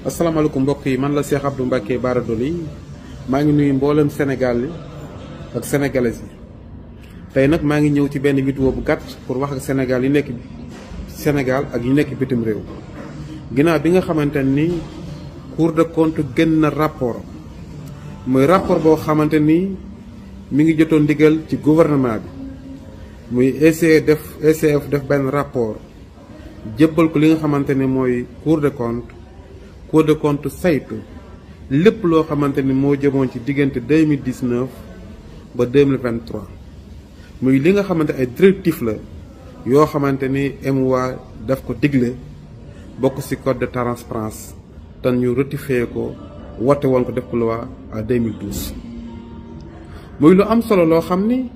asalaamaaleykum mbokk yi man la Cheikh Abdou Mbacké Bara Dolly maa ngi nuyu mboolem Sénégal yi ak sénégalais yi tey nag maa ngi ñëw ci benn vidéo bu gàtt pour wax ak Sénégal yi nekk Sénégal ak yi nekk bitim réew ginnaaw bi nga xamante ni Cour des comptes génn na rapport muy rapport boo xamante ni mi ngi jotoon ndigal ci gouvernement bi muy ECF def benn rapport jébbal ko li nga xamante ni mooy Cour des comptes saytu lépp loo xamante ni moo jëmoon ci diggante 2019 ba 2023 muy li nga xamante ay directif la yoo xamante ni MOA daf ko digle bokk ci code de transparence te ñu ratifié ko wote woon ko def ko loi à 2012 muy lu am solo loo xam ni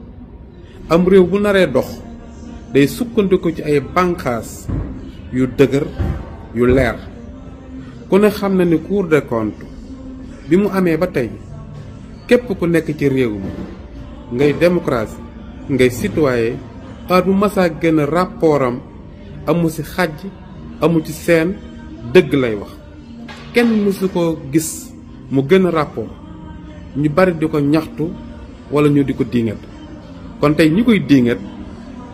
am réew bu naree dox day sukkandiku ci ay bànqaas yu dëgër yu leer ku ne xam na ni Cour des comptes bi mu amee ba tey képp ku nekk ci réew mi ngay démocratie ngay citoyen heure bu masaa génn rapportam amu ci xàjj amu ci seen dëgg lay wax kenn mësu ko gis mu gën rapport ñu bari di ko ñaxtu wala ñu di ko diingat kon tey ñi koy diingat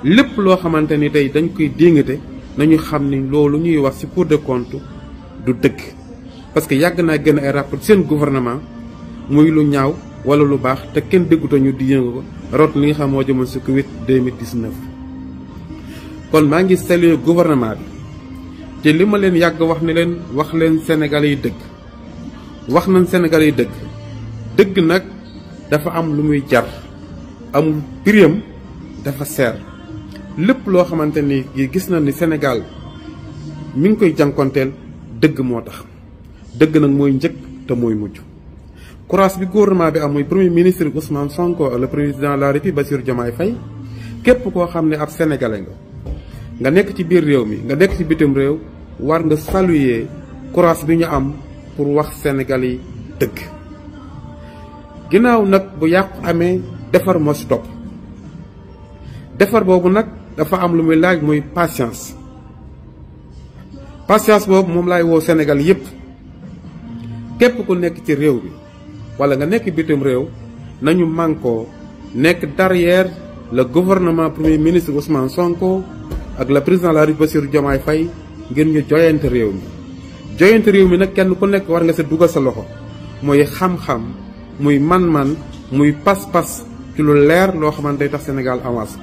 lépp loo xamante ni tey dañ koy diingate nañu xam ni loolu ñuy wax ci Cour des comptes du dëgg parce que yàgg naa gën ay rapport seen gouvernement muy lu ñaaw wala lu baax te kenn dégguta ñu di yëngu ko rot li nga xam moo jëmoon ci Covid 2019 kon maa ngi saluer gouvernement bi te li ma leen yàgg wax ni leen wax leen Sénégalais yi dëgg wax nañ Sénégalais yi dëgg nag dafa am lu muy jar amul prix dafa seer lépp loo xamante ni gis na ni Sénégal mi ngi koy jànkonteel dëgg moo tax dëgg nag mooy njëkk te mooy mujj courage bi gouvernement bi am muy premier ministre Ousmane Sonko le président de la République Bassirou Diomaye Faye képp koo xam ne ab sénégalais nga nekk ci biir réew mi nga nekk ci bitim réew war nga saluer courage bi ñu am pour wax Sénégal yi dëgg ginnaaw nag bu yàqu amee defar moo ci topp defar boobu nag dafa am lu muy laaj muy patience boobu moom laay woo Sénégal yépp képp ku nekk ci réew bi wala nga nekk bitim réew nañu mànkoo nekk derrière le gouvernement premier ministre Ousmane Sonko ak le président de la République Bassirou Diomaye Faye ngir ñu joyante réew mi nag kenn ku nekk war nga sa dugal sa loxo muy xam-xam muy man-man muy pas-pas ci lu leer loo xamante day tax Sénégal avance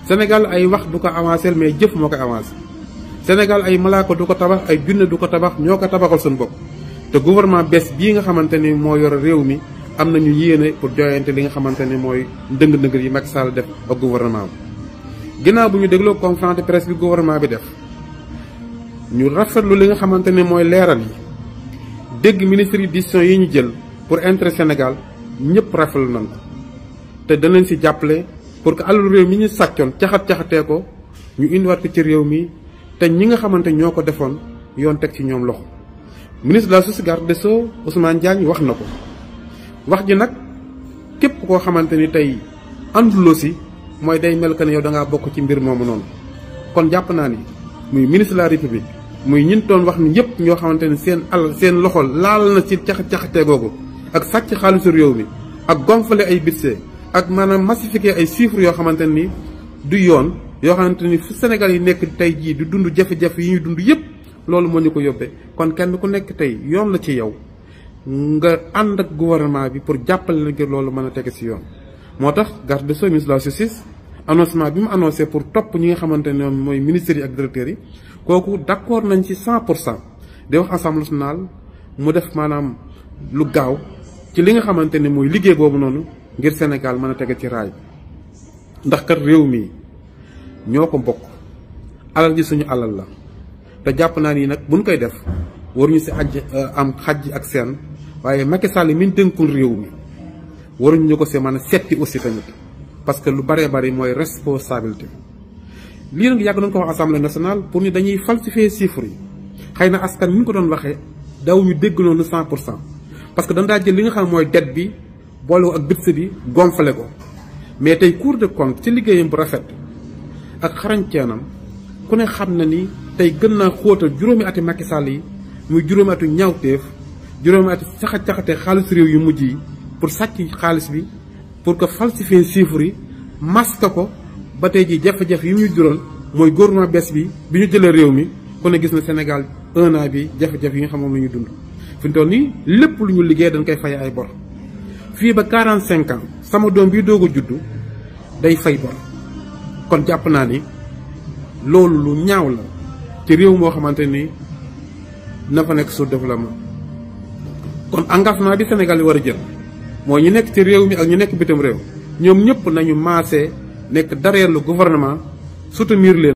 Sénégal ay wax du ko avancé mais jëf moo koy avancé Sénégal ay malaaka du ko tabax ay junne du ko tabax ñoo ko tabaxal suñu bopp te gouvernement bees bii nga xamante ni moo yor réew mi am nañu yéene pour joyante li nga xamante ni mooy ndëng-ndëng yi Macky Sall def ak gouvernement bi ginnaaw bu ñu dégloo conférence de presse bi gouvernement bi def ñu rafetlu li nga xamante ni mooy leeral yi dégg ministre yi décision yi ñu jël pour intérêt Sénégal ñëpp rafetlu nañ ko te danañ ci jàppale pour que alalu réew mi ñu sàccoon caxatee ko ñu indiwaat ko ci réew mi te ñi nga xamante ñoo ko defoon yoon teg ci ñoom loxo ministre de la justice garde des Sceaux Ousmane Diagne wax na ko wax ji nag képp koo xamante ni tey ànduloo ci mooy day mel que ne yow da ngaa bokk ci mbir moomu noonu kon jàpp naa ni muy ministre de la république muy ñin doon wax ni ñëpp ñoo xamante ni seen loxo laal na ci caxatee googu ak sàcc xaalisu réew mi ak gonfale ay budget ak maanaam massifier ay chiffres yoo xamante ni du yoon yoo xamante ni fu Sénégal yi nekk tey jii di dund jafe-jafe yi ñu dund yépp loolu moo ñu ko yóbbee kon kenn ku nekk tey yoon la ci yow nga ànd ak gouvernement bi pour jàppale la ngir loolu mën a tege ci yoon. moo tax garde des Sceaux ministre de la justice annoncement bi mu annoncé pour topp ñi nga xamante ne mooy ministères yi ak directeurs yi kooku d'accord nañ ci 100% di wax assemblée nationale mu def maanaam lu gaaw ci li nga xamante ne mooy liggéey boobu noonu ngir Sénégal mën a tege ci raay ndax kat réew mi ñoo ko bokk alal ji suñu alal la te jàpp naa ni nag buñ koy def waruñu ci am xaj ak seen waaye Macky Sall mi ñu dénkul réew mi waruñu ñu ko ci mën a setti aussi tamit parce que lu bëree bëri mooy responsabilité lii nag yàgg nañ ko wax assemblée nationale pour ni dañuy falsifier chiffres yi xëy na askan mi ñu ko doon waxee daw ñu dégg noonu 100% parce que dañ daa jël li nga xam mooy dette bi boole ak budget bi gonfale ko mais tey Cour des comptes ci liggéeyam bu rafet ak xarañteenam ku ne xam na ni tey gën naa xóotal juróomi ati Macky Sall yi muy juróomi atu ñaawteef juróomi atu caxat-caxate xaalis réew yu mujj yi pour sàcc xaalis bi pour que falsifier chiffres yi masque ko ba tey ji jafe-jafe yi ñu jural mooy gouvernement bees bi ñu jëlee réew mi ku ne gis na Sénégal 1 an bi jafe-jafe yi nga xam moom la ñu dund fi mu toll nii lépp lu ñu liggéey dañ koy fay ay bor fii ba 45 ans sama doom bi doog a juddu day fay bor kon jàpp naa ni loolu lu ñaaw la ci réew moo xamante ni na fa nekk sur développement kon engagement bi Sénégal yi war a jël mooy ñu nekk ci réew mi ak ñu nekk bitim réew ñoom ñëpp nañu maase nekk derrière le gouvernement soutenir leen